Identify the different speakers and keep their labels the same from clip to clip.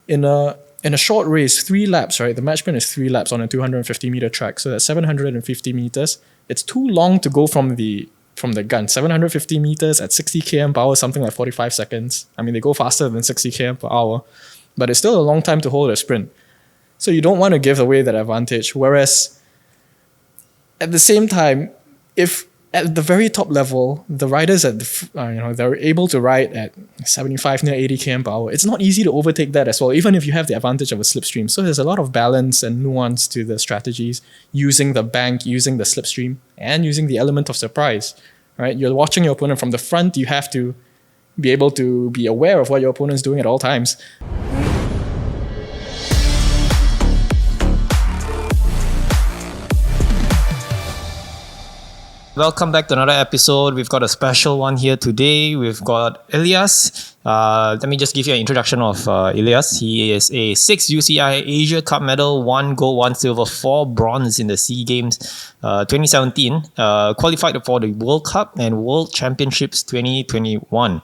Speaker 1: in a short race, 3 laps, right? The match sprint is 3 laps on a 250 meter track. So that's 750 meters. It's too long to go from the gun. 750 meters at 60 km per hour, something like 45 seconds. I mean, they go faster than 60 km per hour, but it's still a long time to hold a sprint. So you don't want to give away that advantage. Whereas at the same time, if at the very top level, the riders they're able to ride at 75 near 80 km per hour, it's not easy to overtake that as well, even if you have the advantage of a slipstream. So there's a lot of balance and nuance to the strategies, using the bank, using the slipstream, and using the element of surprise. Right? You're watching your opponent from the front. You have to be able to be aware of what your opponent's doing at all times.
Speaker 2: Welcome back to another episode. We've got a special one here today. We've got Elias. Let me just give you an introduction of Elias. He is a 6 UCI Asia Cup medal, 1 gold, 1 silver, 4 bronze in the SEA Games 2017. Qualified for the World Cup and World Championships 2021.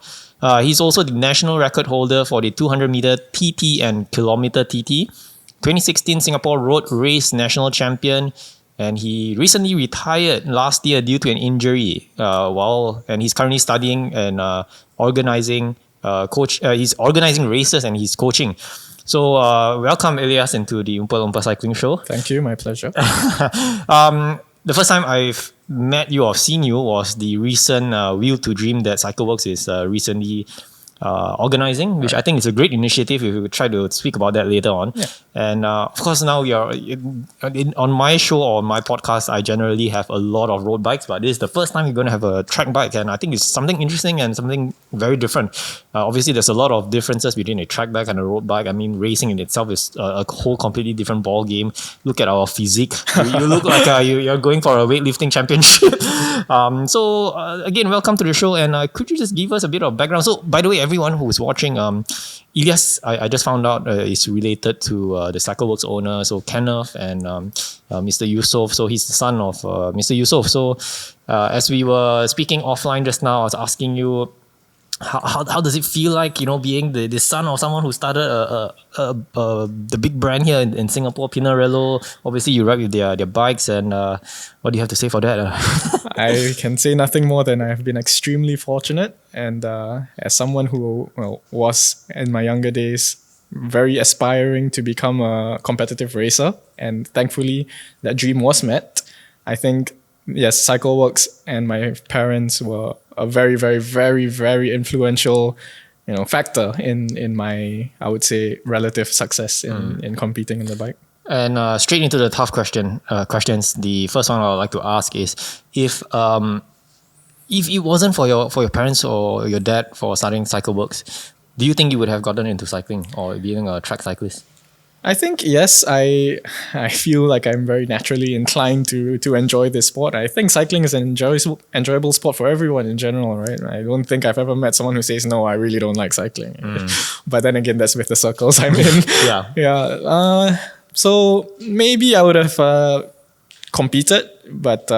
Speaker 2: He's also the national record holder for the 200 meter TT and kilometer TT. 2016 Singapore Road Race national champion. And he recently retired last year due to an injury. And he's currently studying and organizing he's organizing races and he's coaching. So welcome Elias into the Oompa Loompa Cycling Show.
Speaker 1: Thank you, my pleasure.
Speaker 2: The first time I've met you or seen you was the recent Wheel to Dream that CycleWorks is recently organizing, which I think is a great initiative. We will try to speak about that later on. Yeah. And of course, now on my show or on my podcast, I generally have a lot of road bikes, but this is the first time we're going to have a track bike, and I think it's something interesting and something very different. Obviously, there's a lot of differences between a track bike and a road bike. I mean, racing in itself is a whole completely different ball game. Look at our physique. You look like you're going for a weightlifting championship. Again, welcome to the show, and could you just give us a bit of background? So, by the way, everyone who's watching, Elias, I just found out is related to the CycleWorks owner, so Kenneth and Mr. Yusof. So he's the son of Mr. Yusof. So as we were speaking offline just now, I was asking you, how does it feel like, being the son of someone who started the big brand here in Singapore, Pinarello? Obviously, you ride with their bikes, and what do you have to say for that?
Speaker 1: I can say nothing more than I've been extremely fortunate, and as someone who was in my younger days very aspiring to become a competitive racer, and thankfully that dream was met. I think yes, CycleWorks and my parents were a very, very, very, very influential, factor in my, I would say, relative success in competing in the bike.
Speaker 2: And straight into the tough questions. The first one I would like to ask is if it wasn't for your parents or your dad for starting CycleWorks, do you think you would have gotten into cycling or being a track cyclist?
Speaker 1: I think yes, I feel like I'm very naturally inclined to enjoy this sport. I think cycling is an enjoyable sport for everyone in general, right? I don't think I've ever met someone who says, no, I really don't like cycling. But then again, that's with the circles I'm in. Yeah. So maybe I would have competed, but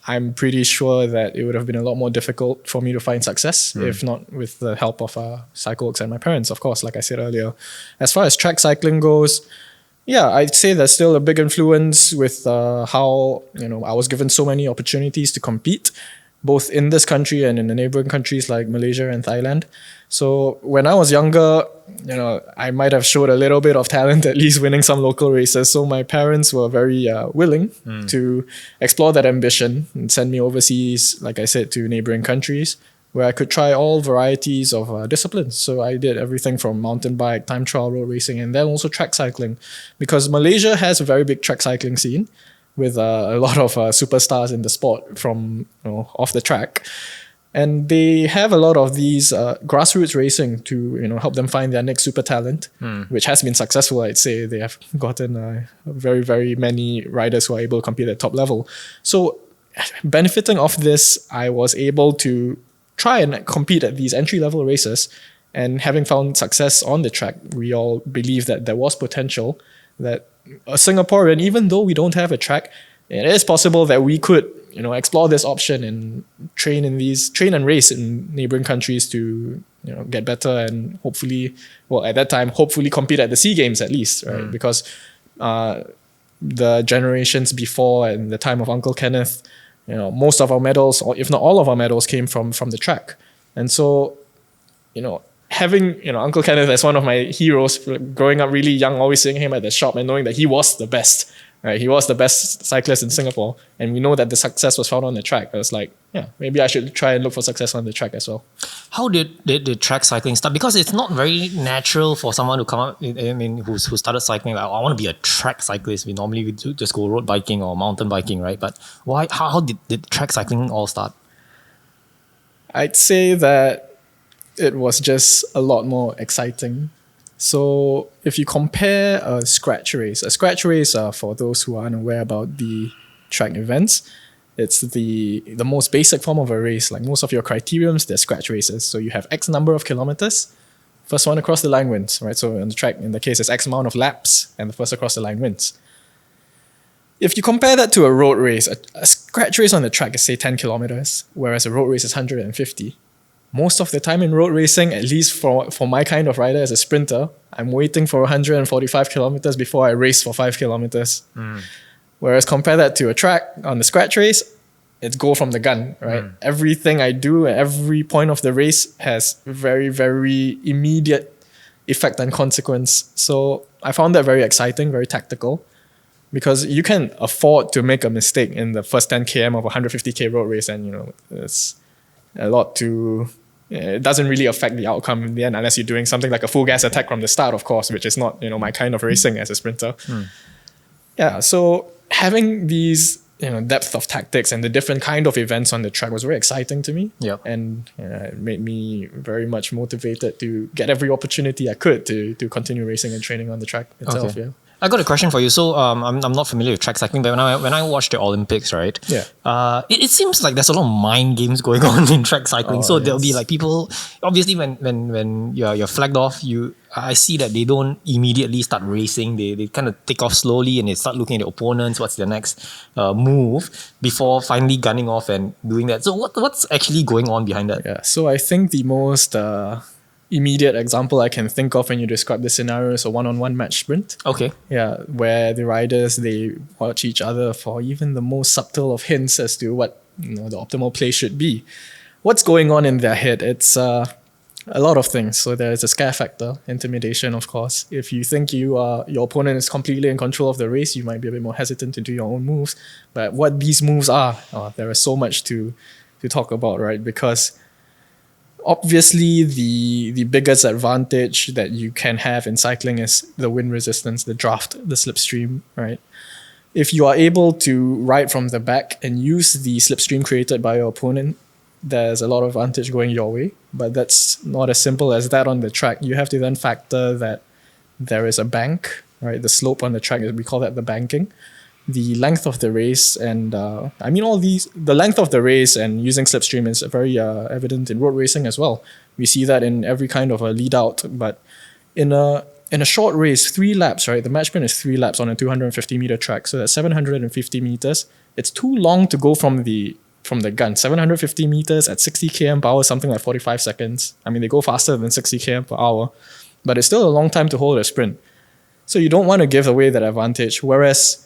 Speaker 1: I'm pretty sure that it would have been a lot more difficult for me to find success if not with the help of CycleWorks and my parents, of course, like I said earlier. As far as track cycling goes, yeah, I'd say there's still a big influence with how I was given so many opportunities to compete, both in this country and in the neighboring countries like Malaysia and Thailand. So when I was younger, I might have showed a little bit of talent, at least winning some local races. So my parents were very willing to explore that ambition and send me overseas, like I said, to neighboring countries where I could try all varieties of disciplines. So I did everything from mountain bike, time trial road racing, and then also track cycling, because Malaysia has a very big track cycling scene with a lot of superstars in the sport from off the track. And they have a lot of these grassroots racing to help them find their next super talent, which has been successful. I'd say they have gotten very, very many riders who are able to compete at top level. So benefiting off this, I was able to try and compete at these entry-level races. And having found success on the track, we all believe that there was potential, that a Singaporean, even though we don't have a track, it is possible that we could explore this option and train and race in neighboring countries to get better and hopefully, at that time, hopefully compete at the SEA Games at least, right? Because the generations before and the time of Uncle Kenneth, most of our medals, or if not all of our medals, came from the track. And so, having Uncle Kenneth as one of my heroes, growing up really young, always seeing him at the shop and knowing that he was the best, right? He was the best cyclist in Singapore, and we know that the success was found on the track. I was like, maybe I should try and look for success on the track as well.
Speaker 2: How did the track cycling start? Because it's not very natural for someone to come up, who started cycling, like, I want to be a track cyclist. We normally just go road biking or mountain biking, right? But why? How did track cycling all start?
Speaker 1: I'd say that it was just a lot more exciting. So if you compare a scratch race, for those who are unaware about the track events, it's the most basic form of a race. Like most of your criteriums, they're scratch races. So you have X number of kilometers, first one across the line wins, right? So on the track, in the case, it's X amount of laps, and the first across the line wins. If you compare that to a road race, a scratch race on the track is say 10 kilometers, whereas a road race is 150. Most of the time in road racing, at least for my kind of rider as a sprinter, I'm waiting for 145 kilometers before I race for 5 kilometers. Whereas compare that to a track on the scratch race, it's go from the gun, right? Everything I do at every point of the race has very, very immediate effect and consequence. So I found that very exciting, very tactical, because you can afford to make a mistake in the first 10 km of a 150k road race, and it's a lot to... It doesn't really affect the outcome in the end unless you're doing something like a full gas attack from the start, of course, which is not my kind of racing as a sprinter. Yeah, so having these depth of tactics and the different kind of events on the track was very exciting to me.
Speaker 2: Yep.
Speaker 1: And it made me very much motivated to get every opportunity I could to continue racing and training on the track itself.
Speaker 2: Okay.
Speaker 1: Yeah.
Speaker 2: I got a question for you. So I'm not familiar with track cycling, but when I watched the Olympics, right?
Speaker 1: Yeah.
Speaker 2: It seems like there's a lot of mind games going on in track cycling. So there'll be like people, obviously when you're flagged off, I see that they don't immediately start racing. They kind of take off slowly and they start looking at the opponents. What's their next move before finally gunning off and doing that? So what's actually going on behind that?
Speaker 1: Yeah. So I think the most immediate example I can think of when you describe the scenario is a one-on-one match sprint.
Speaker 2: Okay.
Speaker 1: Yeah, where the riders, they watch each other for even the most subtle of hints as to what the optimal play should be. What's going on in their head? It's a lot of things. So there's a scare factor, intimidation, of course. If you think your opponent is completely in control of the race, you might be a bit more hesitant to do your own moves. But what these moves are, there is so much to talk about, right? Because obviously, the biggest advantage that you can have in cycling is the wind resistance, the draft, the slipstream, right? If you are able to ride from the back and use the slipstream created by your opponent, there's a lot of advantage going your way. But that's not as simple as that on the track. You have to then factor that there is a bank, right? The slope on the track, we call that the banking. The length of the race and the length of the race and using slipstream is very evident in road racing as well. We see that in every kind of a lead out, but in a short race, 3 laps, right? The match sprint is 3 laps on a 250 meter track, so that's 750 meters. It's too long to go from the gun. 750 meters at 60 km per hour, something like 45 seconds. I mean, they go faster than 60 km per hour, but it's still a long time to hold a sprint. So you don't want to give away that advantage. Whereas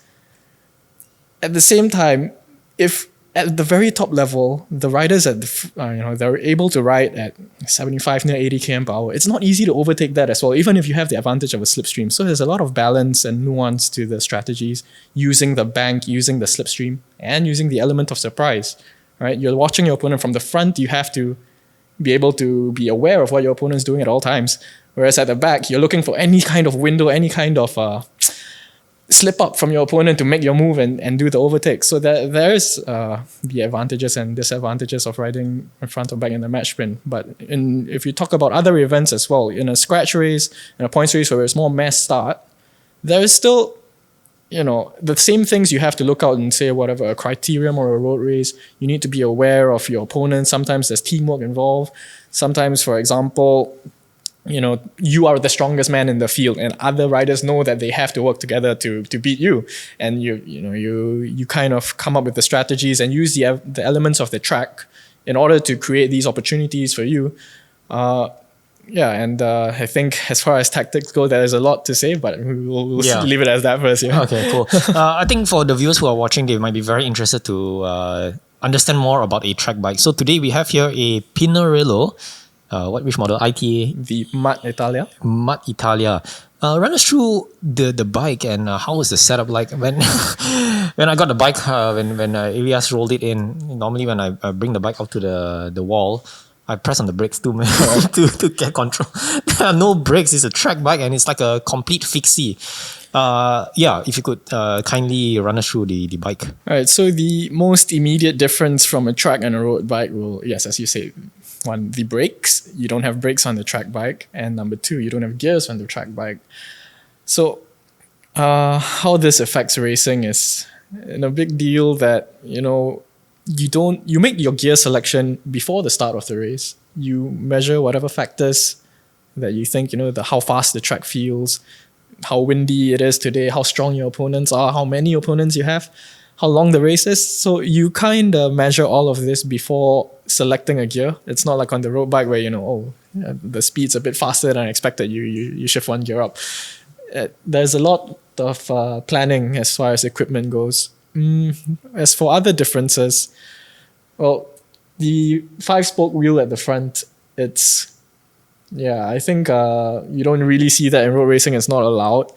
Speaker 1: at the same time, if at the very top level, the riders they're able to ride at 75 near 80 km per hour, it's not easy to overtake that as well, even if you have the advantage of a slipstream. So there's a lot of balance and nuance to the strategies, using the bank, using the slipstream, and using the element of surprise, right? You're watching your opponent from the front, you have to be able to be aware of what your opponent's doing at all times. Whereas at the back, you're looking for any kind of window, any kind of slip up from your opponent to make your move and do the overtake. So there's the advantages and disadvantages of riding in front or back in the match sprint. But if you talk about other events as well, in a scratch race, in a points race where it's more mass start, there is still the same things you have to look out and say, whatever, a criterium or a road race, you need to be aware of your opponent. Sometimes there's teamwork involved. Sometimes, for example, you are the strongest man in the field, and other riders know that they have to work together to beat you. And you kind of come up with the strategies and use the elements of the track in order to create these opportunities for you. I think as far as tactics go, there is a lot to say, but we'll leave it as that first. Yeah.
Speaker 2: Okay, cool. I think for the viewers who are watching, they might be very interested to understand more about a track bike. So today we have here a Pinarello. Which model? ITA?
Speaker 1: The MAAT Italia.
Speaker 2: MAAT Italia. Run us through the bike and how was the setup like when when I got the bike, when Elias rolled it in. Normally when I bring the bike up to the wall, I press on the brakes too, to get control. There are no brakes. It's a track bike and it's like a complete fixie. If you could kindly run us through the bike.
Speaker 1: All right, so the most immediate difference from a track and a road bike will, yes, as you say, one, the brakes. You don't have brakes on the track bike. And number two, you don't have gears on the track bike. So how this affects racing is a big deal that, you make your gear selection before the start of the race. You measure whatever factors that you think, how fast the track feels, how windy it is today, how strong your opponents are, how many opponents you have, how long the race is. So you kind of measure all of this before selecting a gear. It's not like on the road bike where, the speed's a bit faster than I expected. You shift one gear up. There's a lot of planning as far as equipment goes. As for other differences, well, the 5-spoke wheel at the front, I think you don't really see that in road racing. It's not allowed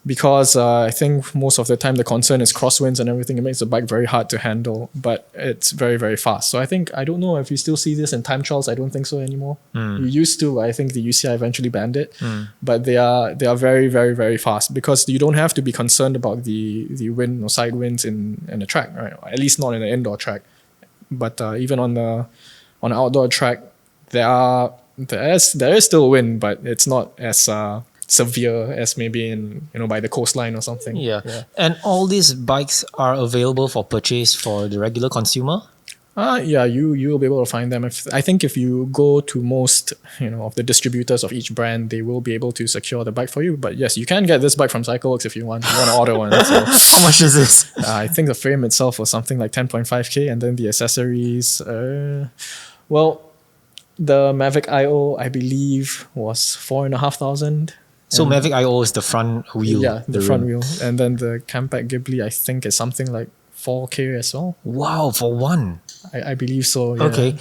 Speaker 1: because I think most of the time the concern is crosswinds and everything. It makes the bike very hard to handle, but it's very, very fast. So I don't know if you still see this in time trials. I don't think so anymore. You used to. I think the UCI eventually banned it, but they are very, very, very fast because you don't have to be concerned about the wind or side winds in the track, right? At least not in an indoor track. But even on an outdoor track, there is still wind, but it's not as severe as maybe in by the coastline or something.
Speaker 2: Yeah. And all these bikes are available for purchase for the regular consumer?
Speaker 1: You will be able to find them. I think if you go to most of the distributors of each brand, they will be able to secure the bike for you. But yes, you can get this bike from Cycleworks if you want to order one. So,
Speaker 2: how much is this?
Speaker 1: I think the frame itself was something like 10.5K, and then the accessories. The Mavic IO I believe was 4,500.
Speaker 2: So Mavic IO is the front wheel.
Speaker 1: Yeah, the front wheel, and then the Campact Ghibli I think is something like 4K as well.
Speaker 2: Wow, for one.
Speaker 1: I believe so. Yeah.
Speaker 2: Okay.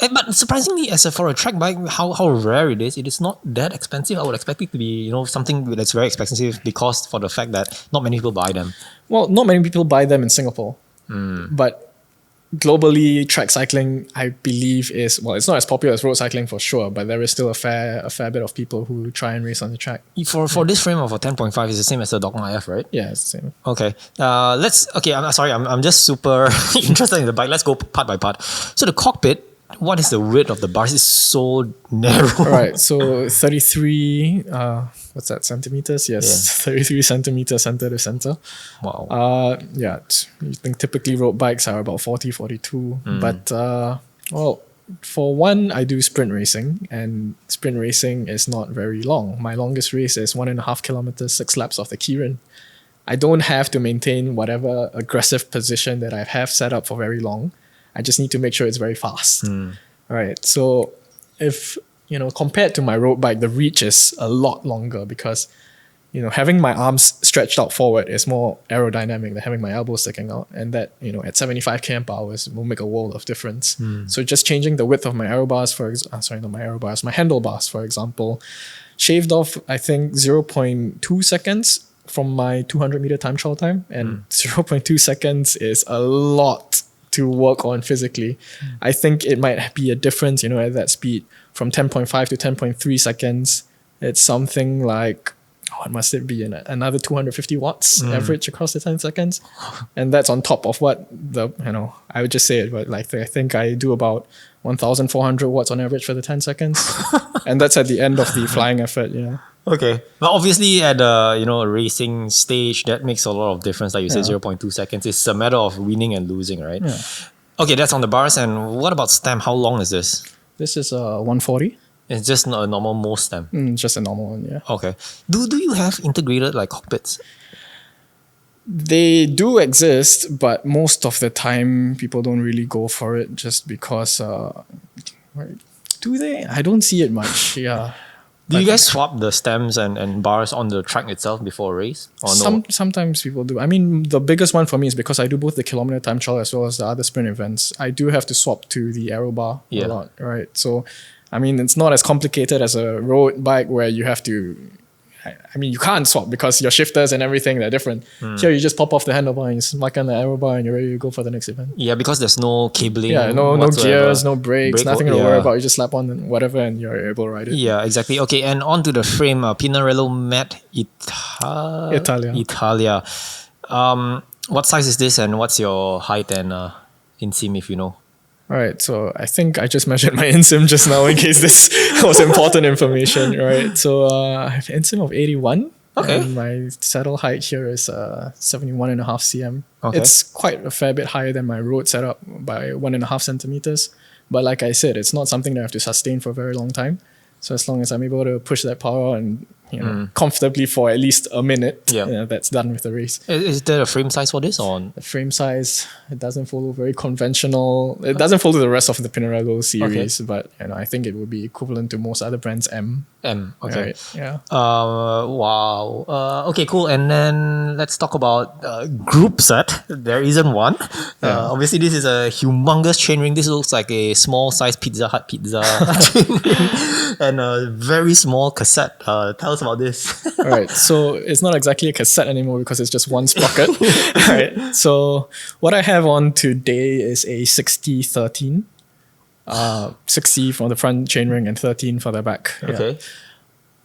Speaker 2: But surprisingly, for a track bike, how rare it is not that expensive. I would expect it to be, something that's very expensive because for the fact that not many people buy them.
Speaker 1: Well, not many people buy them in Singapore. But globally, track cycling, I believe, it's not as popular as road cycling for sure, but there is still a fair bit of people who try and race on the track.
Speaker 2: For this frame of a 10.5, it's the same as the Dogma F, right?
Speaker 1: Yeah, it's the same.
Speaker 2: Okay. I'm sorry, I'm just super interested in the bike. Let's go part by part. So the cockpit, what is the width of the bars? It's so narrow.
Speaker 1: Right. So 33, centimeters? Yes. 33 centimeters center to center.
Speaker 2: Wow.
Speaker 1: You think typically road bikes are about 40, 42. But, for one, I do sprint racing, and sprint racing is not very long. My longest race is 1.5 kilometers, 6 laps of the keyring. I don't have to maintain whatever aggressive position that I have set up for very long. I just need to make sure it's very fast. Right. So if, compared to my road bike, the reach is a lot longer because, having my arms stretched out forward is more aerodynamic than having my elbows sticking out. And that, at 75 km hours will make a world of difference. So just changing the width of my my handlebars, for example, shaved off, I think, 0.2 seconds from my 200 meter time trial time. And 0.2 seconds is a lot to work on physically. I think it might be a difference, at that speed from 10.5 to 10.3 seconds. It's something like, what must it be? Another 250 watts average across the 10 seconds. And that's on top of what I would just say it, but like I think I do about 1,400 watts on average for the 10 seconds. And that's at the end of the flying effort, yeah.
Speaker 2: Okay. Well, obviously at a racing stage, that makes a lot of difference. Like you said, 0.2 seconds. It's a matter of winning and losing, right?
Speaker 1: Yeah.
Speaker 2: Okay, that's on the bars. And what about stem? How long is this?
Speaker 1: This is 140.
Speaker 2: It's just not a normal Mo stem.
Speaker 1: Just a normal one, yeah.
Speaker 2: Okay. Do you have integrated like cockpits?
Speaker 1: They do exist, but most of the time people don't really go for it just because. Do they? I don't see it much. Yeah.
Speaker 2: Do you guys swap the stems and bars on the track itself before a race? Or no?
Speaker 1: Sometimes people do. I mean, the biggest one for me is because I do both the kilometer time trial as well as the other sprint events. I do have to swap to the aero bar a lot, right? So, I mean, it's not as complicated as a road bike where you have to. I mean, you can't swap because your shifters and everything, they're different. Here, you just pop off the handlebar and you smack on the aero bar and you're ready to go for the next event.
Speaker 2: Yeah, because there's no cabling.
Speaker 1: Yeah, no gears, no brakes, nothing to worry about. You just slap on whatever and you're able to ride it.
Speaker 2: Yeah, exactly. Okay, and on to the frame, Pinarello MAAT Italia. What size is this and what's your height and inseam if you know?
Speaker 1: All right, so I think I just measured my insim just now in case this was important information, right? So I have insim of 81.
Speaker 2: Okay.
Speaker 1: And my saddle height here is 71.5 cm.
Speaker 2: Okay.
Speaker 1: It's quite a fair bit higher than my road setup by 1.5 centimeters. But like I said, it's not something that I have to sustain for a very long time. So as long as I'm able to push that power and comfortably for at least a minute, that's done with the race.
Speaker 2: Is there a frame size for this or?
Speaker 1: The frame size, it doesn't follow very conventional. It doesn't follow the rest of the Pinarello series, but I think it would be equivalent to most other brands M.
Speaker 2: Okay.
Speaker 1: Right, yeah.
Speaker 2: Wow. Okay, cool. And then let's talk about group set. There isn't one. Obviously, this is a humongous chainring. This looks like a small size Pizza Hut pizza chainring and a very small cassette. Tell us about this.
Speaker 1: All right. So it's not exactly a cassette anymore because it's just one sprocket. All right. So what I have on today is a 60-13. 60 for the front chainring and 13 for the back.
Speaker 2: Okay.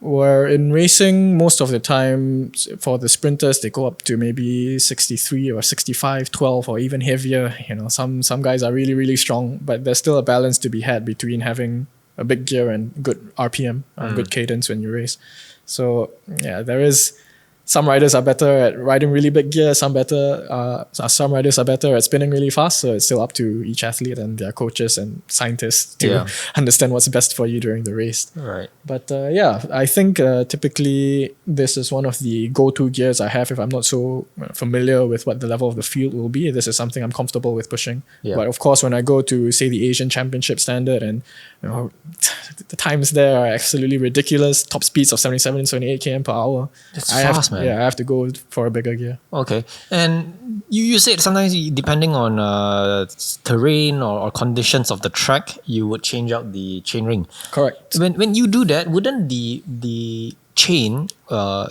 Speaker 1: Where in racing, most of the time for the sprinters, they go up to maybe 63 or 65, 12 or even heavier. Some guys are really, really strong, but there's still a balance to be had between having a big gear and good RPM, good cadence when you race. So there is. Some riders are better at riding really big gear. Some riders are better at spinning really fast. So it's still up to each athlete and their coaches and scientists to understand what's best for you during the race.
Speaker 2: Right.
Speaker 1: But I think typically this is one of the go-to gears I have if I'm not so familiar with what the level of the field will be. This is something I'm comfortable with pushing. Yeah. But of course, when I go to say the Asian Championship standard and the times there are absolutely ridiculous, top speeds of 77, 78 km per hour.
Speaker 2: That's fast, man.
Speaker 1: Yeah, I have to go for a bigger gear.
Speaker 2: Okay. And you said sometimes depending on terrain or conditions of the track, you would change out the chain ring.
Speaker 1: Correct.
Speaker 2: When you do that, wouldn't the chain,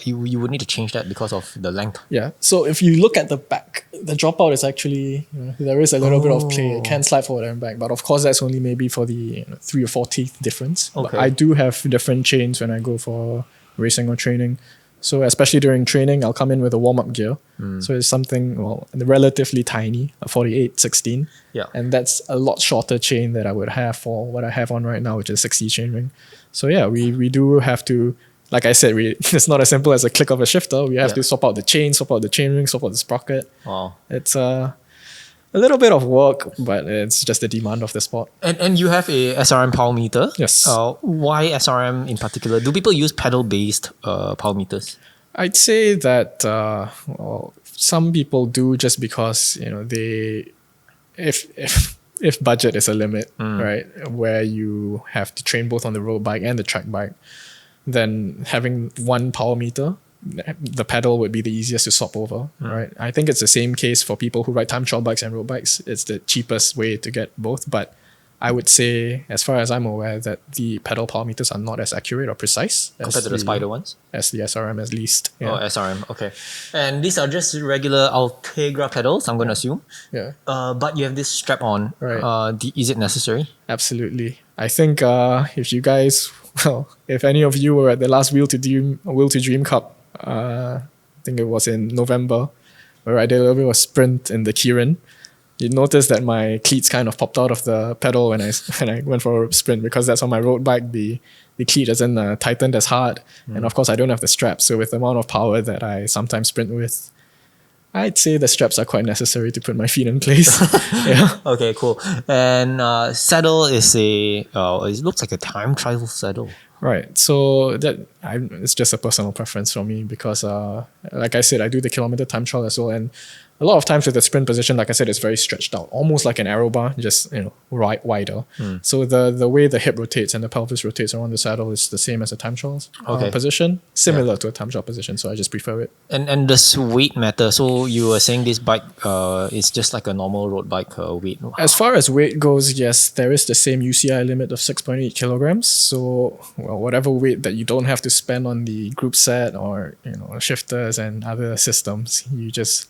Speaker 2: you would need to change that because of the length?
Speaker 1: Yeah. So if you look at the back, the dropout is actually, there is a little bit of play. It can slide forward and back. But of course, that's only maybe for the 3 or 4 teeth difference.
Speaker 2: Okay.
Speaker 1: But I do have different chains when I go for racing or training. So especially during training, I'll come in with a warm-up gear. So it's something, relatively tiny, a 48-16.
Speaker 2: Yeah.
Speaker 1: And that's a lot shorter chain that I would have for what I have on right now, which is 60 chainring. So we do have to, like I said, it's not as simple as a click of a shifter. We have to swap out the chain, swap out the chainring, swap out the sprocket.
Speaker 2: Wow.
Speaker 1: It's a little bit of work, but it's just the demand of the sport.
Speaker 2: And you have a SRM power meter.
Speaker 1: Yes.
Speaker 2: Why SRM in particular? Do people use pedal-based power meters?
Speaker 1: I'd say that some people do just because if budget is a limit, right, where you have to train both on the road bike and the track bike, then having one power meter, the pedal would be the easiest to swap over, right? I think it's the same case for people who ride time trial bikes and road bikes. It's the cheapest way to get both, but I would say, as far as I'm aware, that the pedal power meters are not as accurate or precise
Speaker 2: compared to the Spider ones?
Speaker 1: As the SRM at least.
Speaker 2: Yeah. Oh, SRM, okay. And these are just regular Ultegra pedals, I'm going to assume.
Speaker 1: Yeah.
Speaker 2: But you have this strap on.
Speaker 1: Right.
Speaker 2: Is it necessary?
Speaker 1: Absolutely. I think if you guys, if any of you were at the last Wheel to Dream Cup, I think it was in November, where I did a little bit of sprint in the Kirin. You'd notice that my cleats kind of popped out of the pedal when I went for a sprint, because that's on my road bike. The cleat isn't tightened as hard, and of course I don't have the strap. So with the amount of power that I sometimes sprint with, I'd say the straps are quite necessary to put my feet in place. Yeah.
Speaker 2: Okay, cool. And saddle is it looks like a time trial saddle.
Speaker 1: Right. So it's just a personal preference for me because, like I said, I do the kilometer time trial as well, and a lot of times with the sprint position, like I said, it's very stretched out, almost like an aero bar, just right wider. So the way the hip rotates and the pelvis rotates around the saddle is the same as a time trial position, similar to a time trial position. So I just prefer it.
Speaker 2: And does weight matter? So you were saying this bike is just like a normal road bike weight.
Speaker 1: As far as weight goes, yes, there is the same UCI limit of 6.8 kilograms. So whatever weight that you don't have to spend on the group set or shifters and other systems, you just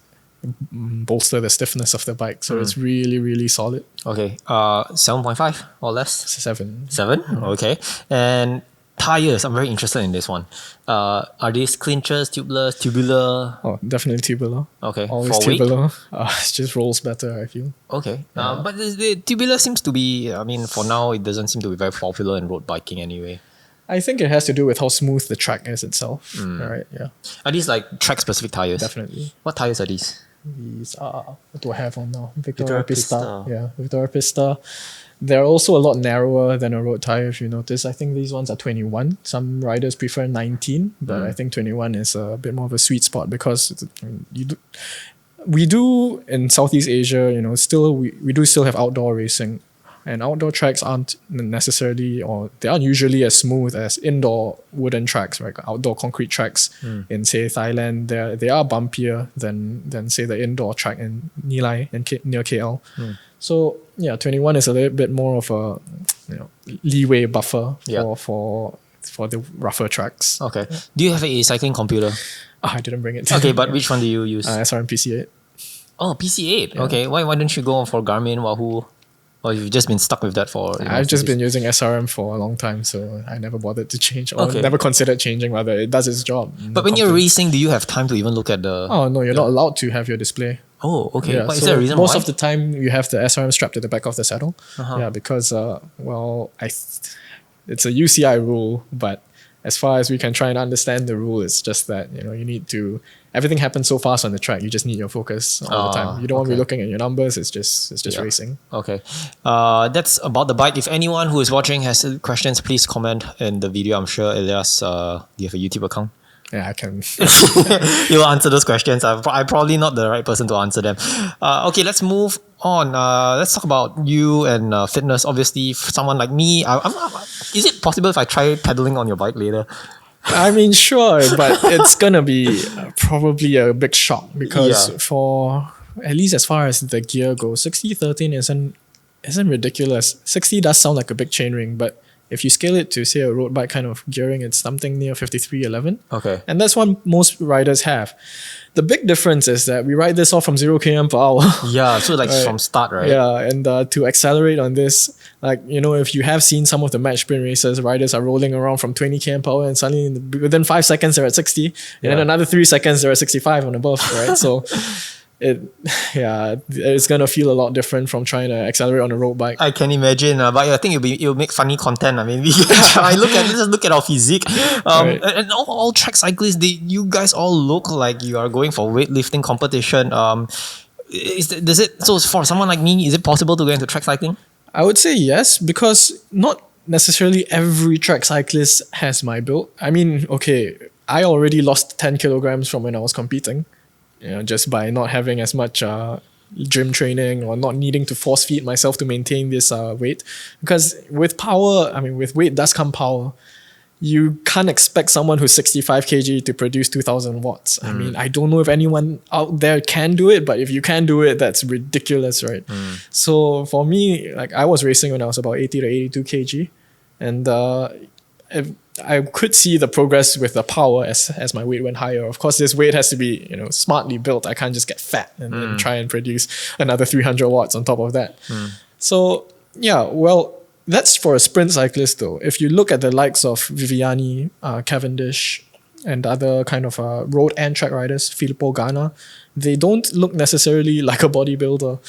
Speaker 1: bolster the stiffness of the bike. So it's really, really solid.
Speaker 2: Okay. 7.5 or less?
Speaker 1: 7.
Speaker 2: 7? Okay. And tires, I'm very interested in this one. Are these clinchers, tubeless, tubular?
Speaker 1: Oh, definitely tubular.
Speaker 2: Okay.
Speaker 1: Always
Speaker 2: For weight?
Speaker 1: tubular. It just rolls better, I feel.
Speaker 2: Okay. But the tubular seems to be, for now, it doesn't seem to be very popular in road biking anyway.
Speaker 1: I think it has to do with how smooth the track is itself. Right? Yeah.
Speaker 2: Are these like track-specific tires?
Speaker 1: Definitely.
Speaker 2: What tires are these?
Speaker 1: These are, what do I have on now? Victoria
Speaker 2: Pista.
Speaker 1: Pista. Yeah, Victoria Pista. They're also a lot narrower than a road tire, if you notice. I think these ones are 21. Some riders prefer 19, but I think 21 is a bit more of a sweet spot because we do in Southeast Asia, we do still have outdoor racing. And outdoor tracks aren't necessarily, or they aren't usually as smooth as indoor wooden tracks, right? Outdoor concrete tracks in, say, Thailand, they are bumpier than say the indoor track in Nilai near KL. So yeah, 21 is a little bit more of a leeway buffer for the rougher tracks.
Speaker 2: Okay. Do you have a cycling computer?
Speaker 1: I didn't bring it.
Speaker 2: Okay, but which one do you use?
Speaker 1: SRM PC8.
Speaker 2: Oh, PC8. Yeah. Okay. Why don't you go for Garmin, Wahoo? Or you've just been stuck with that for...
Speaker 1: I've just been using SRM for a long time, so I never bothered to change or never considered changing, rather. It does its job.
Speaker 2: But when you're racing, do you have time to even look at the...
Speaker 1: Oh, no, you're not allowed to have your display.
Speaker 2: Oh, okay.
Speaker 1: Yeah,
Speaker 2: but is there a reason
Speaker 1: most
Speaker 2: why?
Speaker 1: of the time, you have the SRM strapped to the back of the saddle. Yeah, because, it's a UCI rule, but as far as we can try and understand the rule, it's just that, you need to... Everything happens so fast on the track. You just need your focus all the time. You don't want to be looking at your numbers. It's just racing.
Speaker 2: Okay. That's about the bike. If anyone who is watching has questions, please comment in the video. I'm sure Elias, do you have a YouTube account?
Speaker 1: Yeah, I can.
Speaker 2: You'll answer those questions. I'm probably not the right person to answer them. Okay, let's move on. Let's talk about you and fitness. Obviously, for someone like me, is it possible if I try pedaling on your bike later?
Speaker 1: I mean, sure, but it's gonna be probably a big shock because for at least as far as the gear goes, 60-13 isn't ridiculous. 60 does sound like a big chainring, but if you scale it to say a road bike kind of gearing, it's something near 53-11.
Speaker 2: Okay,
Speaker 1: and that's what most riders have. The big difference is that we ride this off from 0 km per hour.
Speaker 2: Yeah, so like from start, right?
Speaker 1: Yeah, and to accelerate on this, if you have seen some of the match sprint races, riders are rolling around from 20 km per hour and suddenly within 5 seconds they're at 60, and then another 3 seconds they're at 65 and above, right? So it's gonna feel a lot different from trying to accelerate on a road bike.
Speaker 2: I can imagine, but I think it'll make funny content. I mean, let's look at our physique. And all track cyclists, you guys all look like you are going for weightlifting competition. So for someone like me, is it possible to go into track cycling?
Speaker 1: I would say yes, because not necessarily every track cyclist has my build. I mean, okay, I already lost 10 kilograms from when I was competing. Just by not having as much gym training or not needing to force feed myself to maintain this weight. Because with weight does come power. You can't expect someone who's 65 kg to produce 2000 watts. I mean, I don't know if anyone out there can do it, but if you can do it, that's ridiculous, right? So for me, I was racing when I was about 80 to 82 kg. And I could see the progress with the power as my weight went higher. Of course, this weight has to be smartly built. I can't just get fat and then try and produce another 300 watts on top of that. So yeah, well, that's for a sprint cyclist though. If you look at the likes of Viviani, Cavendish, and other kind of road and track riders, Filippo Ganna, they don't look necessarily like a bodybuilder.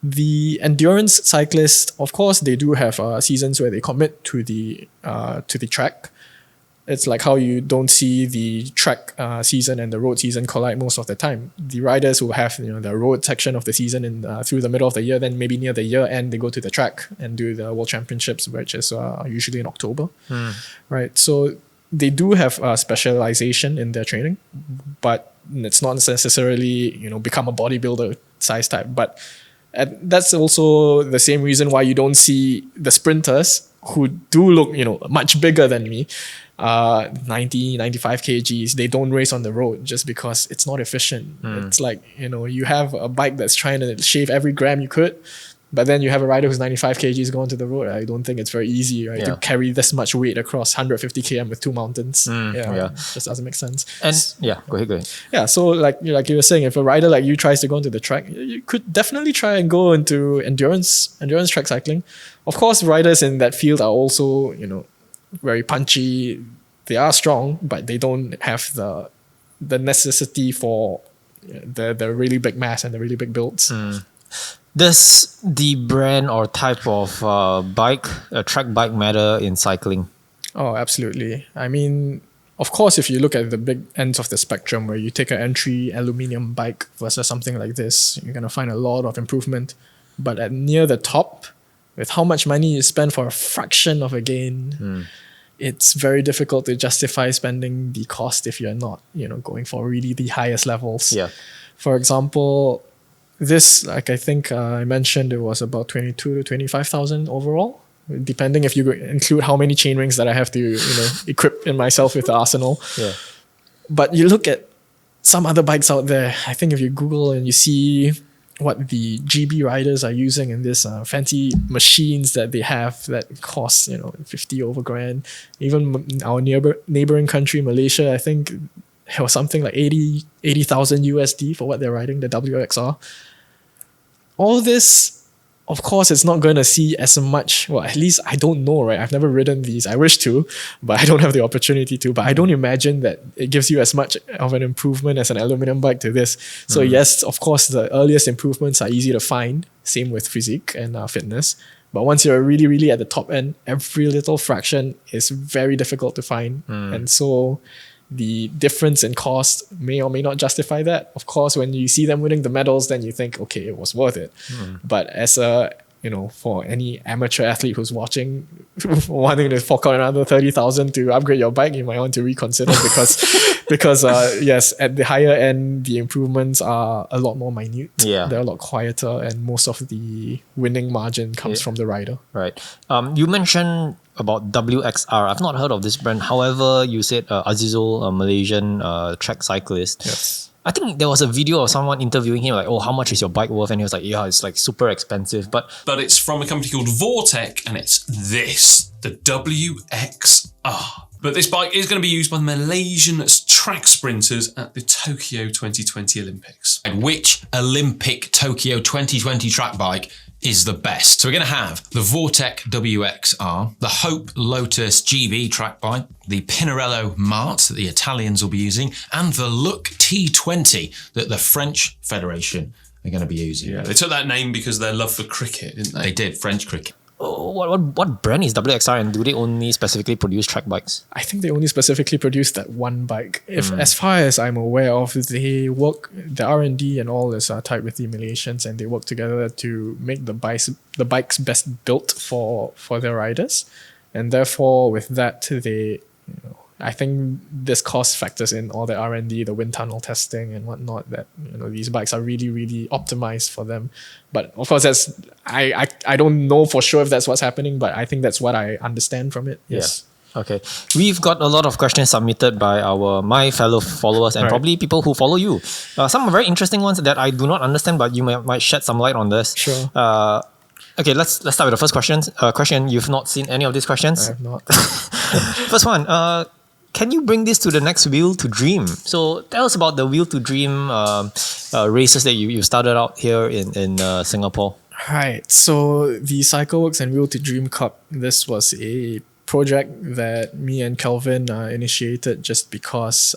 Speaker 1: The endurance cyclists, of course, they do have seasons where they commit to the track. It's like how you don't see the track season and the road season collide most of the time. The riders will have the road section of the season in through the middle of the year, then maybe near the year end they go to the track and do the World Championships, which is usually in October, right? So they do have specialization in their training, but it's not necessarily become a bodybuilder size type. But that's also the same reason why you don't see the sprinters who do look much bigger than me, 90, 95 kgs. They don't race on the road just because it's not efficient. It's like you have a bike that's trying to shave every gram you could, but then you have a rider who's 95 kgs going to the road. I don't think it's very easy, right, to carry this much weight across 150 km with 2 mountains. Just doesn't make sense.
Speaker 2: And go ahead.
Speaker 1: Yeah, so like you were saying, if a rider like you tries to go into the track, you could definitely try and go into endurance track cycling. Of course, riders in that field are also very punchy. They are strong, but they don't have the necessity for the really big mass and the really big builds.
Speaker 2: Does the brand or type of bike, a track bike, matter in cycling?
Speaker 1: Oh, absolutely. I mean, of course, if you look at the big ends of the spectrum, where you take an entry aluminium bike versus something like this, you're going to find a lot of improvement. But at near the top, with how much money you spend for a fraction of a gain, it's very difficult to justify spending the cost if you're not, going for really the highest levels.
Speaker 2: Yeah.
Speaker 1: For example, this, like I think I mentioned, it was about 22 to 25,000 overall, depending if you include how many chain rings that I have to, equip in myself with the arsenal.
Speaker 2: Yeah.
Speaker 1: But you look at some other bikes out there, I think if you Google and you see what the GB riders are using in this fancy machines that they have that cost 50 over grand. Even our neighboring country, Malaysia, I think it was something like 80,000 USD for what they're riding, the WXR. All this, of course, it's not going to see as much. Well, at least I don't know, right? I've never ridden these. I wish to, but I don't have the opportunity to. But I don't imagine that it gives you as much of an improvement as an aluminum bike to this. So yes, of course, the earliest improvements are easy to find. Same with physique and fitness. But once you're really, really at the top end, every little fraction is very difficult to find. And so the difference in cost may or may not justify that. Of course, when you see them winning the medals, then you think, okay, it was worth it. But as for any amateur athlete who's watching, wanting to fork out another 30,000 to upgrade your bike, you might want to reconsider because yes, at the higher end, the improvements are a lot more minute.
Speaker 2: Yeah.
Speaker 1: They're a lot quieter, and most of the winning margin comes from the rider.
Speaker 2: Right. You mentioned about WXR. I've not heard of this brand. However, you said Azizul, a Malaysian track cyclist.
Speaker 1: Yes.
Speaker 2: I think there was a video of someone interviewing him, like, oh, how much is your bike worth? And he was like, yeah, it's like super expensive. But
Speaker 3: it's from a company called Vortec, and it's the WXR. But this bike is going to be used by the Malaysian track sprinters at the Tokyo 2020 Olympics.
Speaker 4: Which Olympic Tokyo 2020 track bike is the best? So we're going to have the Vortec WXR, the Hope Lotus GB track bike, the Pinarello MAAT that the Italians will be using, and the Look T20 that the French Federation are going to be using.
Speaker 3: Yeah, they took that name because of their love for cricket, didn't they?
Speaker 4: They did, French cricket.
Speaker 2: what brand is WXR, and do they only specifically produce track bikes?
Speaker 1: I think they only specifically produce that one bike. As far as I'm aware of, they work, the R&D and all is tied with the Malaysians, and they work together to make the bikes best built for their riders. And therefore, with that, they, I think this cost factors in all the R&D, the wind tunnel testing and whatnot, that these bikes are really, really optimized for them. But of course, that's I don't know for sure if that's what's happening, but I think that's what I understand from it. Yes.
Speaker 2: Yeah. Okay. We've got a lot of questions submitted by my fellow followers and probably people who follow you. Some are very interesting ones that I do not understand, but you might shed some light on this.
Speaker 1: Sure.
Speaker 2: Okay, let's start with the first question. Question, you've not seen any of these questions?
Speaker 1: I have not.
Speaker 2: First one, can you bring this to the next Wheel to Dream? So tell us about the Wheel to Dream races that you started out here in Singapore.
Speaker 1: Right. So the CycleWorks and Wheel to Dream Cup, this was a project that me and Kelvin initiated just because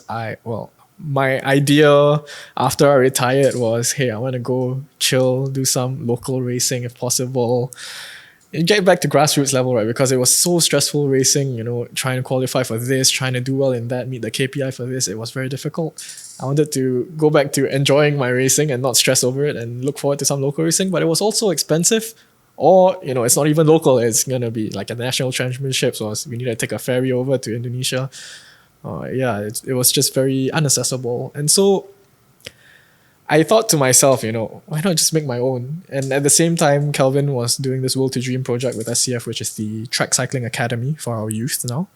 Speaker 1: my idea after I retired was, hey, I want to go chill, do some local racing if possible. get back to grassroots level, right? Because it was so stressful racing, trying to qualify for this, trying to do well in that, meet the KPI for this. It was very difficult. I wanted to go back to enjoying my racing and not stress over it and look forward to some local racing, but it was also expensive. Or, it's not even local. It's going to be like a national championship. So we need to take a ferry over to Indonesia. It was just very inaccessible. And so I thought to myself, why not just make my own? And at the same time, Kelvin was doing this Will to Dream project with SCF, which is the track cycling academy for our youth now.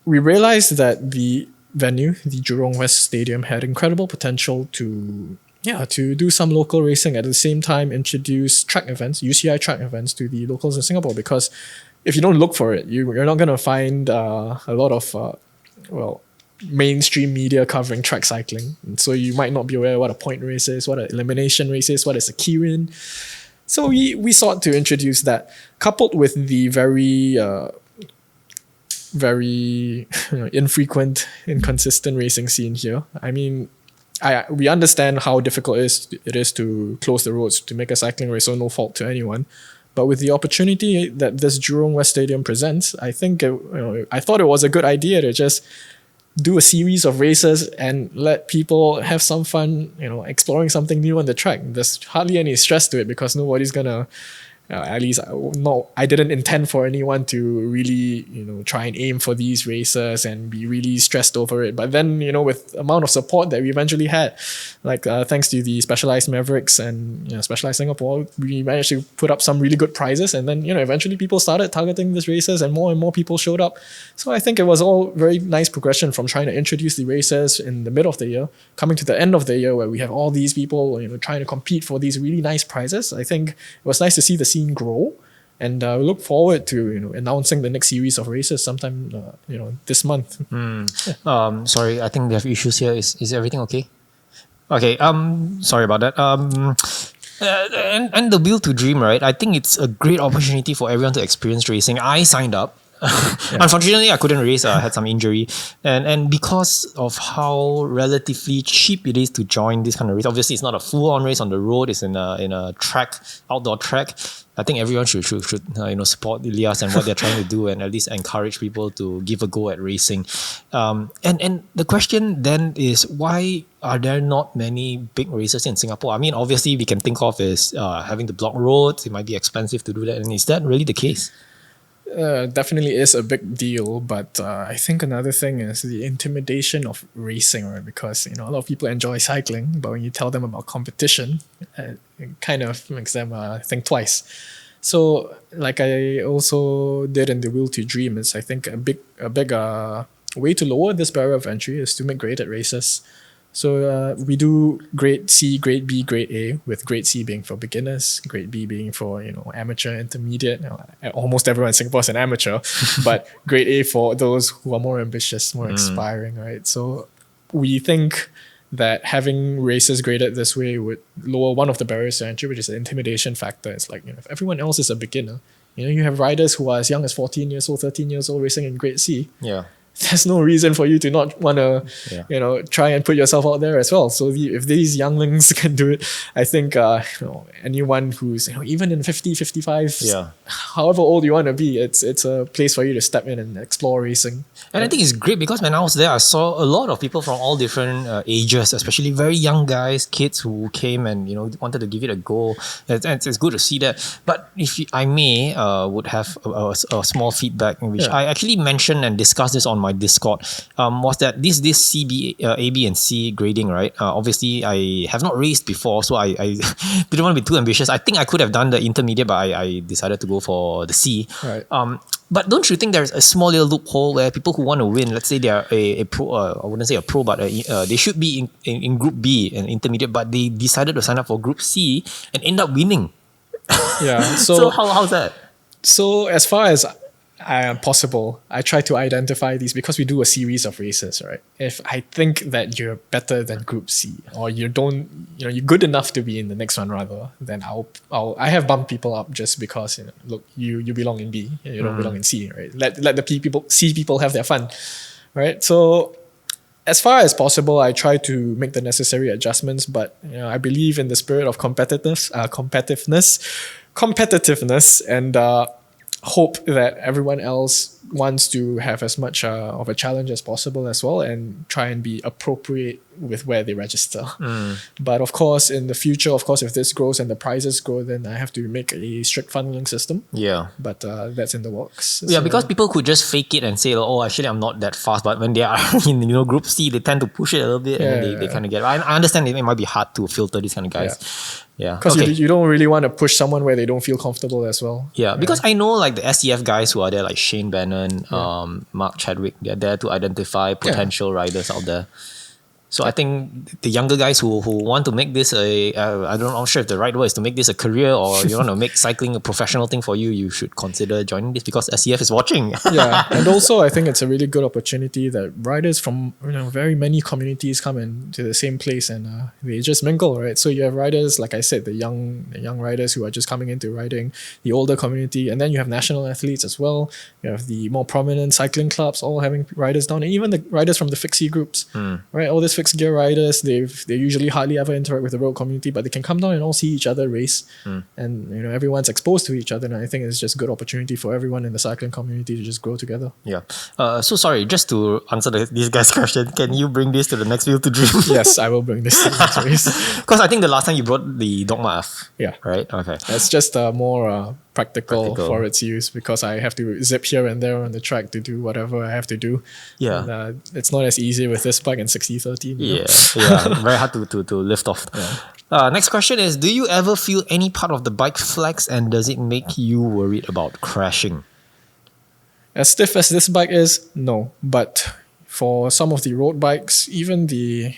Speaker 1: We realized that the venue, the Jurong West Stadium, had incredible potential to do some local racing, at the same time introduce track events, UCI track events to the locals in Singapore. Because if you don't look for it, you're not going to find a lot of mainstream media covering track cycling. And so you might not be aware what a point race is, what an elimination race is, what is a keyrin. So we sought to introduce that, coupled with the very infrequent, inconsistent racing scene here. I mean, we understand how difficult it is to close the roads to make a cycling race, so no fault to anyone. But with the opportunity that this Jurong West Stadium presents, I think I thought it was a good idea to just do a series of races and let people have some fun, exploring something new on the track. There's hardly any stress to it because nobody's gonna. At least I didn't intend for anyone to really, try and aim for these races and be really stressed over it. But then, with the amount of support that we eventually had, like thanks to the Specialized Mavericks and Specialized Singapore, we managed to put up some really good prizes. And then, eventually people started targeting these races and more people showed up. So I think it was all very nice progression from trying to introduce the races in the middle of the year, coming to the end of the year where we have all these people, trying to compete for these really nice prizes. I think it was nice to see the scene grow, and we look forward to announcing the next series of races sometime this month.
Speaker 2: Sorry, I think we have issues here. Is everything okay? Okay. Sorry about that. And the Will to Dream, right? I think it's a great opportunity for everyone to experience racing. I signed up. Unfortunately, I couldn't race. I had some injury, and because of how relatively cheap it is to join this kind of race, obviously it's not a full-on race on the road. It's in a track, outdoor track. I think everyone should support Ilias and what they're trying to do, and at least encourage people to give a go at racing. And the question then is, why are there not many big races in Singapore? I mean, obviously we can think of is having to block roads. It might be expensive to do that, and is that really the case?
Speaker 1: Definitely is a big deal, but I think another thing is the intimidation of racing, right? Because a lot of people enjoy cycling, but when you tell them about competition, it kind of makes them think twice. So, like I also did in the Will to Dream, is I think a big way to lower this barrier of entry is to make graded races. So we do grade C, grade B, grade A, with grade C being for beginners, grade B being for amateur, intermediate. Almost everyone in Singapore is an amateur, but grade A for those who are more ambitious, more aspiring, right? So we think that having races graded this way would lower one of the barriers to entry, which is the intimidation factor. It's like, if everyone else is a beginner, you have riders who are as young as 14 years old, 13 years old racing in grade C.
Speaker 2: Yeah.
Speaker 1: There's no reason for you to not want to, try and put yourself out there as well. So if these younglings can do it, I think, anyone who's, even in 50, 55, however old you want to be, it's a place for you to step in and explore racing.
Speaker 2: And I think it's great because when I was there, I saw a lot of people from all different ages, especially very young guys, kids who came and, wanted to give it a go. And it's good to see that. But if I may, would have a small feedback, which I actually mentioned and discussed this on my Discord, was that this CB, A, B, and C grading, right? Obviously, I have not raced before, so I didn't want to be too ambitious. I think I could have done the intermediate, but I decided to go for the C.
Speaker 1: Right.
Speaker 2: But don't you think there's a small little loophole where people who want to win, let's say they are a pro, I wouldn't say a pro, but they should be in Group B and intermediate, but they decided to sign up for Group C and end up winning?
Speaker 1: Yeah.
Speaker 2: So how's that?
Speaker 1: So as far as possible, I try to identify these because we do a series of races, right? If I think that you're better than Group C, or you're good enough to be in the next one rather, then I have bumped people up just because look, you belong in B, you don't belong in C, right? Let the C people have their fun, right? So as far as possible, I try to make the necessary adjustments, but I believe in the spirit of competitiveness. competitiveness and hope that everyone else wants to have as much of a challenge as possible as well, and try and be appropriate with where they register. But of course, in the future, of course, if this grows and the prizes grow, then I have to make a strict funneling system.
Speaker 2: Yeah.
Speaker 1: But that's in the works.
Speaker 2: Yeah,
Speaker 1: So,
Speaker 2: because people could just fake it and say, oh, actually, I'm not that fast. But when they are in Group C, they tend to push it a little bit, and then they kind of get. I understand it might be hard to filter these kind of guys. Yeah,
Speaker 1: because you don't really want to push someone where they don't feel comfortable as well.
Speaker 2: Yeah, because I know like the SCF guys who are there, like Shane Bannon, Mark Chadwick, they're there to identify potential riders out there. So I think the younger guys who want to make this I'm not sure if the right word is to make this a career, or you want to make cycling a professional thing for you, you should consider joining this because SCF is watching.
Speaker 1: Yeah, and also I think it's a really good opportunity that riders from very many communities come into the same place, and they just mingle, right? So you have riders, like I said, the young riders who are just coming into riding, the older community, and then you have national athletes as well. You have the more prominent cycling clubs all having riders down, and even the riders from the fixie groups, right? All these fixed gear riders, they usually hardly ever interact with the road community, but they can come down and all see each other race, and everyone's exposed to each other, and I think it's just a good opportunity for everyone in the cycling community to just grow together.
Speaker 2: Yeah. So sorry, just to answer this guy's question, can you bring this to the next Wheel to Dream?
Speaker 1: Yes, I will bring this to the next race.
Speaker 2: Because I think the last time you brought the Dogma F.
Speaker 1: Yeah.
Speaker 2: Right? Okay.
Speaker 1: That's just more practical for its use, because I have to zip here and there on the track to do whatever I have to do.
Speaker 2: Yeah.
Speaker 1: And, it's not as easy with this bike in 60/13.
Speaker 2: Yeah. Very hard to lift off.
Speaker 1: Yeah.
Speaker 2: Next question is, do you ever feel any part of the bike flex, and does it make you worried about crashing?
Speaker 1: As stiff as this bike is, no. But for some of the road bikes, even the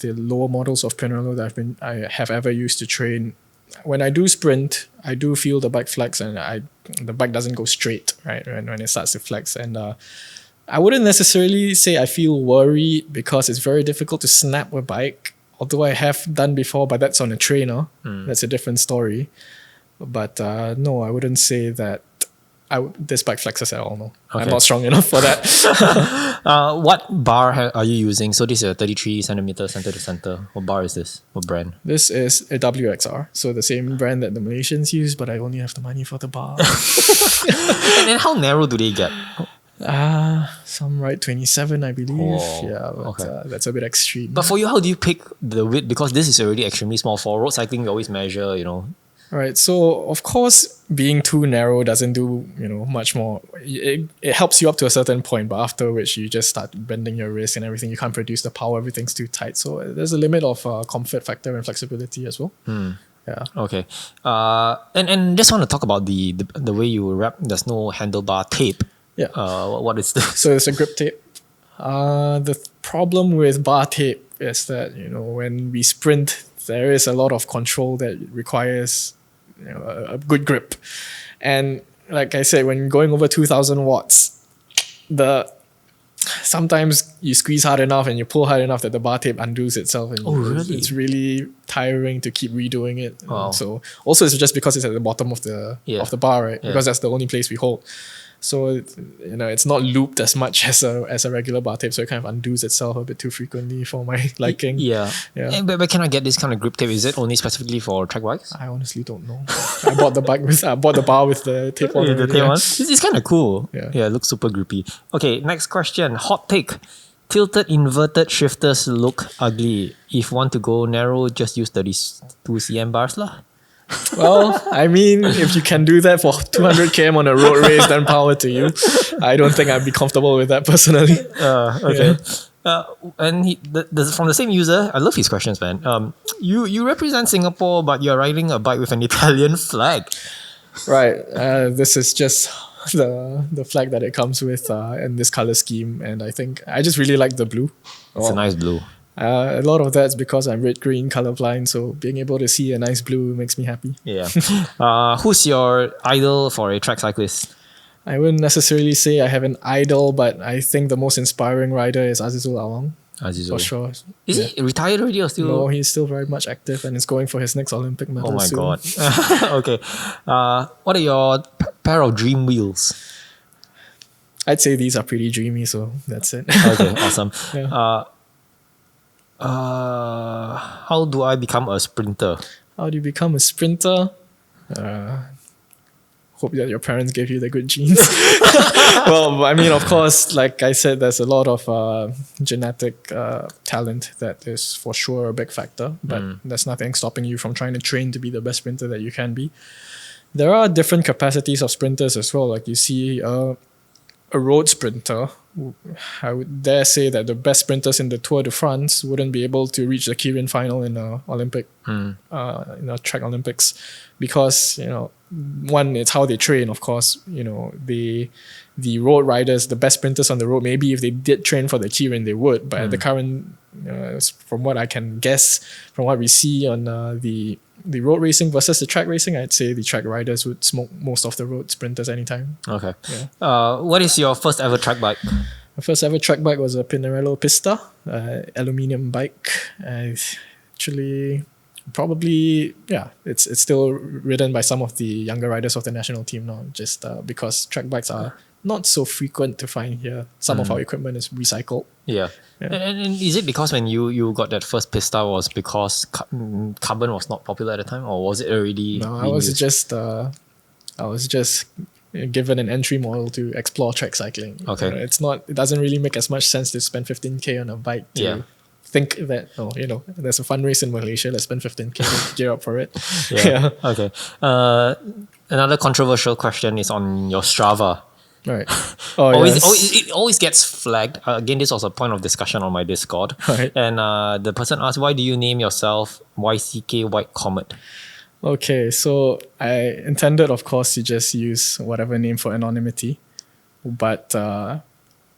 Speaker 1: lower models of Pinarello that I have ever used to train, when I do sprint, I do feel the bike flex, and the bike doesn't go straight, right? When it starts to flex. And I wouldn't necessarily say I feel worried, because it's very difficult to snap a bike, although I have done before, but that's on a trainer. That's a different story. But no, I wouldn't say that this bike flexes at all. No,
Speaker 2: Okay.
Speaker 1: I'm not strong enough for that.
Speaker 2: What bar are you using? So this is a 33 centimeter center to center. What bar is this? What brand?
Speaker 1: This is a WXR, so the same brand that the Malaysians use, but I only have the money for the bar.
Speaker 2: And then how narrow do they get?
Speaker 1: Some ride 27, I believe.
Speaker 2: Oh,
Speaker 1: Yeah, but
Speaker 2: okay.
Speaker 1: that's a bit extreme.
Speaker 2: But for you, how do you pick the width? Because this is already extremely small. For road cycling, we always measure,
Speaker 1: Right, so of course, being too narrow doesn't do much more. It helps you up to a certain point, but after which you just start bending your wrist and everything. You can't produce the power. Everything's too tight. So there's a limit of comfort factor and flexibility as well. Yeah.
Speaker 2: Okay. And just want to talk about the way you wrap. There's no handlebar tape.
Speaker 1: Yeah.
Speaker 2: What is this?
Speaker 1: So it's a grip tape. The problem with bar tape is that when we sprint, there is a lot of control that requires a good grip, and like I said, when going over 2,000 watts, sometimes you squeeze hard enough and you pull hard enough that the bar tape undoes itself, and
Speaker 2: really?
Speaker 1: it's really tiring to keep redoing it.
Speaker 2: Wow.
Speaker 1: So also it's just because it's at the bottom of the bar, right? Because that's the only place we hold. So it's not looped as much as a regular bar tape, so it kind of undoes itself a bit too frequently for my liking.
Speaker 2: Yeah. But can I get this kind of grip tape? Is it only specifically for track bikes?
Speaker 1: I honestly don't know. I bought the bar with the tape on.
Speaker 2: The tape one. It's kind of cool.
Speaker 1: Yeah.
Speaker 2: It looks super grippy. Okay, next question. Hot take. Tilted inverted shifters look ugly. If want to go narrow, just use 32 cm bars lah.
Speaker 1: Well, I mean, if you can do that for 200 km on a road race, then power to you. I don't think I'd be comfortable with that personally.
Speaker 2: Okay. And from the same user, I love his questions, man. You represent Singapore, but you're riding a bike with an Italian flag.
Speaker 1: Right. This is just the flag that it comes with in this color scheme, and I think I just really like the blue.
Speaker 2: It's a nice blue.
Speaker 1: A lot of that's because I'm red-green colorblind, so being able to see a nice blue makes me happy.
Speaker 2: Yeah. Who's your idol for a track cyclist?
Speaker 1: I wouldn't necessarily say I have an idol, but I think the most inspiring rider is Azizul Awang.
Speaker 2: Azizul.
Speaker 1: For sure.
Speaker 2: Is he retired already or still?
Speaker 1: No, he's still very much active and is going for his next Olympic medal
Speaker 2: Oh my
Speaker 1: soon.
Speaker 2: god. Okay. What are your pair of dream wheels?
Speaker 1: I'd say these are pretty dreamy, so that's it.
Speaker 2: Okay, awesome.
Speaker 1: Yeah.
Speaker 2: How do I become a sprinter?
Speaker 1: How do you become a sprinter? Hope that your parents gave you the good genes. Well, I mean, of course, like I said, there's a lot of genetic talent that is for sure a big factor, but there's nothing stopping you from trying to train to be the best sprinter that you can be. There are different capacities of sprinters as well. Like you see a road sprinter, I would dare say that the best sprinters in the Tour de France wouldn't be able to reach the Keirin final in the Olympic, in the track Olympics, because one, it's how they train. Of course, the road riders, the best sprinters on the road, maybe if they did train for the Keirin, they would. But at the current, from what I can guess, from what we see on the road racing versus the track racing, I'd say the track riders would smoke most of the road sprinters anytime.
Speaker 2: Okay. Yeah. What is your first ever track bike?
Speaker 1: My first ever track bike was a Pinarello Pista, aluminium bike. Actually, probably, it's still ridden by some of the younger riders of the national team now, just because track bikes are not so frequent to find here. Some of our equipment is recycled.
Speaker 2: Yeah. And is it because when you got that first Pista was because carbon was not popular at the time, or was it already?
Speaker 1: No, I was just given an entry model to explore track cycling.
Speaker 2: Okay.
Speaker 1: It doesn't really make as much sense to spend 15k on a bike to think that, there's a fun race in Malaysia, let's spend 15k to gear up for it.
Speaker 2: Yeah. Okay. Another controversial question is on your Strava.
Speaker 1: Right.
Speaker 2: It always gets flagged. Again, this was a point of discussion on my Discord.
Speaker 1: Right.
Speaker 2: And the person asked, why do you name yourself YCK White Comet?
Speaker 1: Okay, so I intended, of course, to just use whatever name for anonymity. But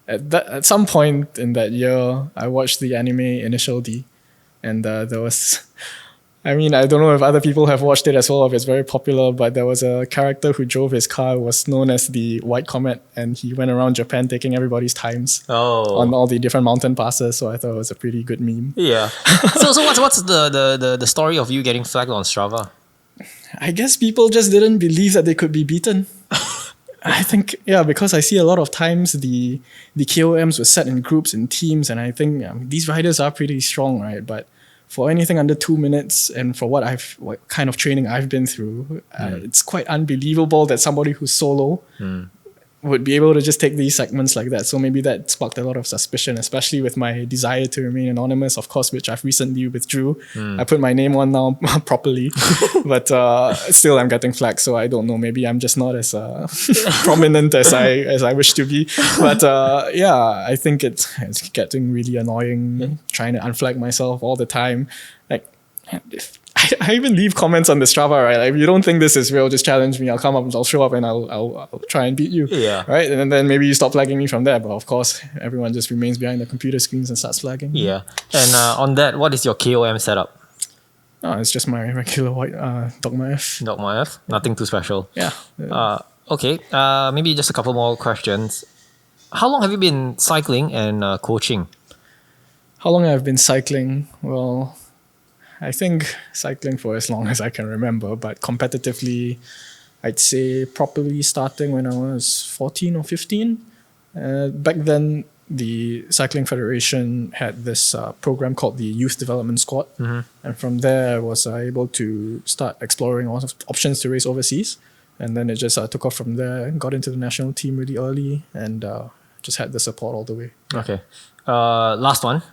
Speaker 1: at some point in that year, I watched the anime Initial D. And there was... I mean, I don't know if other people have watched it as well, if it's very popular, but there was a character who drove his car, was known as the White Comet, and he went around Japan taking everybody's times on all the different mountain passes, so I thought it was a pretty good meme.
Speaker 2: Yeah. So what's the story of you getting flagged on Strava?
Speaker 1: I guess people just didn't believe that they could be beaten. I think, because I see a lot of times the KOMs were set in groups and teams, and I think these riders are pretty strong, right? But for anything under 2 minutes, and for what kind of training I've been through, it's quite unbelievable that somebody who's solo would be able to just take these segments like that. So maybe that sparked a lot of suspicion, especially with my desire to remain anonymous, of course, which I've recently withdrew. I put my name on now properly, but still I'm getting flagged, so I don't know. Maybe I'm just not as prominent as I wish to be. But I think it's getting really annoying trying to unflag myself all the time. Like, I even leave comments on the Strava, right? Like, if you don't think this is real, just challenge me. I'll come up, I'll show up, and I'll try and beat you.
Speaker 2: Yeah.
Speaker 1: Right? And then maybe you stop flagging me from there. But of course, everyone just remains behind the computer screens and starts flagging.
Speaker 2: Yeah. And on that, what is your KOM setup?
Speaker 1: Oh, it's just my regular white Dogma F.
Speaker 2: Dogma F? Nothing too special.
Speaker 1: Yeah.
Speaker 2: Okay. Maybe just a couple more questions. How long have you been cycling and coaching?
Speaker 1: How long I've been cycling? Well, I think cycling for as long as I can remember, but competitively, I'd say probably starting when I was 14 or 15. Back then, the Cycling Federation had this program called the Youth Development Squad. And from there, I was able to start exploring all options to race overseas. And then it just took off from there, got into the national team really early, and just had the support all the way.
Speaker 2: Okay. Last one.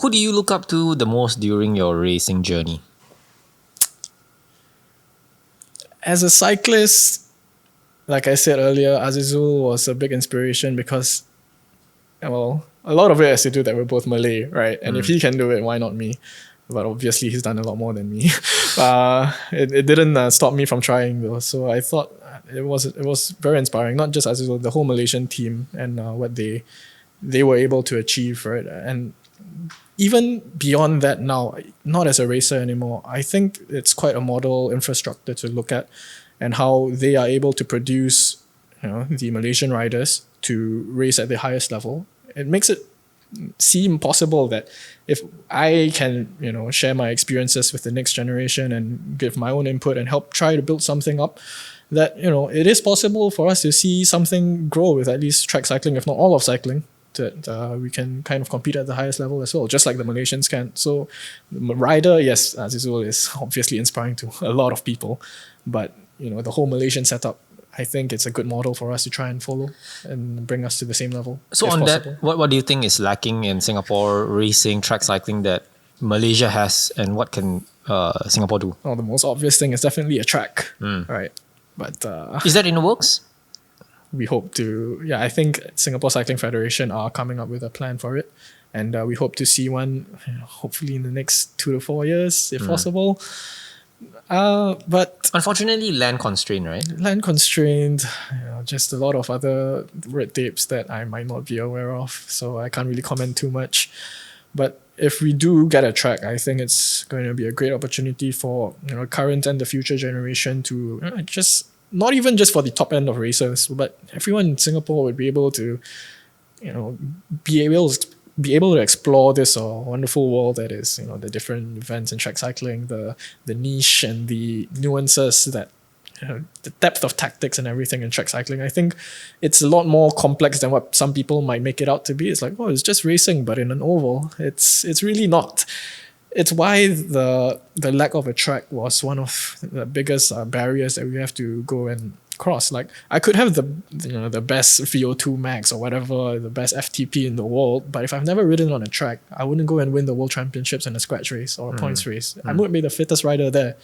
Speaker 2: Who do you look up to the most during your racing journey?
Speaker 1: As a cyclist, like I said earlier, Azizul was a big inspiration because, well, a lot of it has to do that we're both Malay, right? And if he can do it, why not me? But obviously he's done a lot more than me. It didn't stop me from trying though. So I thought it was very inspiring, not just Azizul, the whole Malaysian team and what they were able to achieve, right? And even beyond that now, not as a racer anymore, I think it's quite a model infrastructure to look at, and how they are able to produce, the Malaysian riders to race at the highest level. It makes it seem possible that if I can, share my experiences with the next generation and give my own input and help try to build something up, that, it is possible for us to see something grow with at least track cycling, if not all of cycling, that we can kind of compete at the highest level as well, just like the Malaysians can. So, rider, yes, Azizul is obviously inspiring to a lot of people, but the whole Malaysian setup. I think it's a good model for us to try and follow and bring us to the same level.
Speaker 2: So
Speaker 1: if
Speaker 2: on
Speaker 1: possible.
Speaker 2: that, what do you think is lacking in Singapore racing, track cycling that Malaysia has, and what can Singapore do?
Speaker 1: Well, the most obvious thing is definitely a track, right? But
Speaker 2: Is that in the works?
Speaker 1: we hope to. Yeah, I think Singapore Cycling Federation are coming up with a plan for it, and we hope to see one, hopefully in the next 2 to 4 years, if possible. But
Speaker 2: Unfortunately, land constraint, right?
Speaker 1: land constrained, just a lot of other red tapes that I might not be aware of, so I can't really comment too much. But if we do get a track, I think it's going to be a great opportunity for current and the future generation to just not even just for the top end of racers, but everyone in Singapore would be able to be able to explore this wonderful world that is the different events in track cycling, the niche and the nuances that the depth of tactics and everything in track cycling. I think it's a lot more complex than what some people might make it out to be. It's like, oh, it's just racing, but in an oval. It's really not. It's why the lack of a track was one of the biggest barriers that we have to go and cross. Like, I could have the best VO2 max or whatever, the best FTP in the world, but if I've never ridden on a track, I wouldn't go and win the world championships in a scratch race or a points race. I wouldn't be the fittest rider there,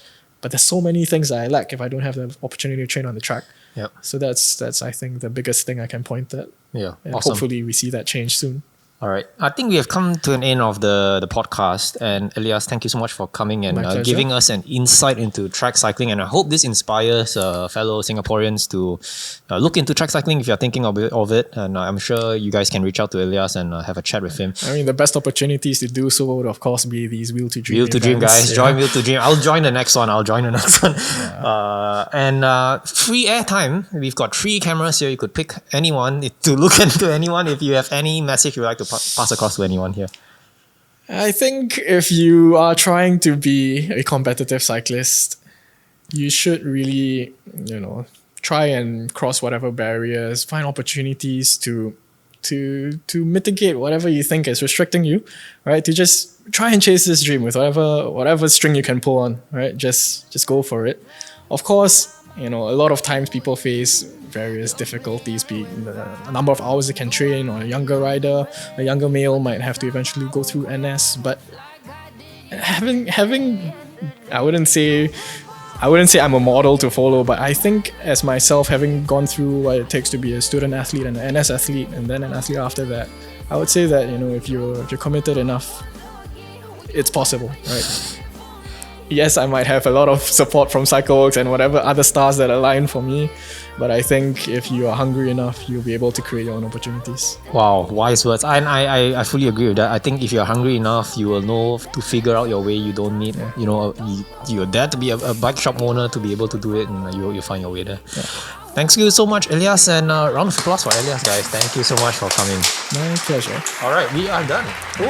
Speaker 1: but there's so many things that I lack if I don't have the opportunity to train on the track.
Speaker 2: Yep.
Speaker 1: So that's I think the biggest thing I can point at.
Speaker 2: Yeah.
Speaker 1: And
Speaker 2: Awesome.
Speaker 1: hopefully we see that change soon.
Speaker 2: All right. I think we have come to an end of the podcast. And Elias, thank you so much for coming and
Speaker 1: My pleasure.
Speaker 2: giving us an insight into track cycling. And I hope this inspires fellow Singaporeans to look into track cycling if you're thinking of it. And I'm sure you guys can reach out to Elias and have a chat with him.
Speaker 1: I mean, the best opportunities to do so would, of course, be these Wheel to Dream
Speaker 2: Wheel to Dream,
Speaker 1: events.
Speaker 2: guys.
Speaker 1: Yeah.
Speaker 2: Join Wheel to Dream. I'll join the next one. And free airtime. We've got 3 cameras here. You could pick anyone to look into anyone if you have any message you'd like to pass across to anyone here.
Speaker 1: I think if you are trying to be a competitive cyclist, you should really, try and cross whatever barriers, find opportunities to mitigate whatever you think is restricting you, right? To just try and chase this dream with whatever string you can pull on, right? Just go for it. Of course, a lot of times people face various difficulties, be the number of hours they can train, or a younger rider, a younger male might have to eventually go through NS. But having I wouldn't say I'm a model to follow, but I think as myself, having gone through what it takes to be a student athlete and an NS athlete and then an athlete after that, I would say that if you're committed enough, it's possible, right? Yes, I might have a lot of support from CycleWorks and whatever other stars that align for me, but I think if you are hungry enough, you'll be able to create your own opportunities.
Speaker 2: Wow, wise words. I fully agree with that. I think if you're hungry enough, you will know to figure out your way. You don't need, you're there to be a bike shop owner to be able to do it, and you'll find your way there.
Speaker 1: Yeah.
Speaker 2: Thanks you so much, Elias, and round of applause for Elias, guys. Thank you so much for coming.
Speaker 1: My pleasure.
Speaker 2: All right, we are done. Cool.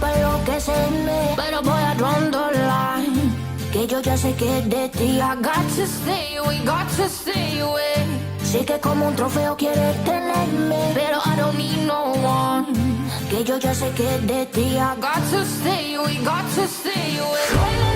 Speaker 5: Para enloquecerme, pero voy a draw the line. Que yo ya sé que es de ti. I got to stay away, got to stay away. Sé que como un trofeo quieres tenerme, pero I don't need no one. Que yo ya sé que es de ti. I got to stay away, got to stay away.